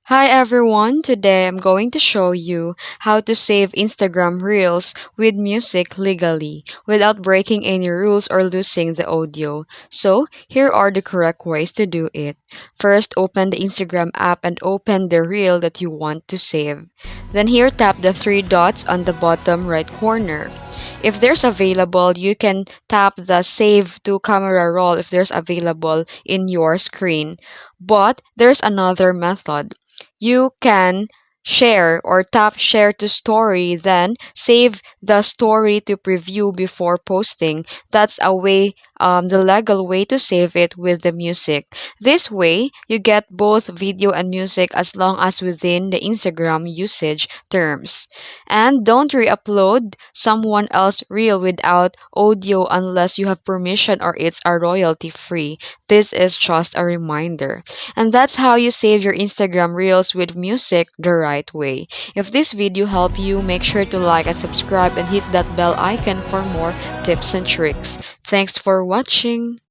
Hi everyone, today I'm going to show you how to save Instagram Reels with music legally without breaking any rules or losing the audio. So, here are the correct ways to do it. First, open the Instagram app and open the reel that you want to save. Then here tap the three dots on the bottom right corner. If there's available, you can tap the save to camera roll if there's available in your screen. But there's another method. You can share or tap share to story, then save the story to preview before posting. That's a way, the legal way to save it with the music. This way, you get both video and music as long as within the Instagram usage terms. And don't re-upload someone else reel without audio unless you have permission or it's a royalty free. This is just a reminder. And that's how you save your Instagram Reels with music the right way. If this video helped you, make sure to like and subscribe and hit that bell icon for more tips and tricks. Thanks for watching.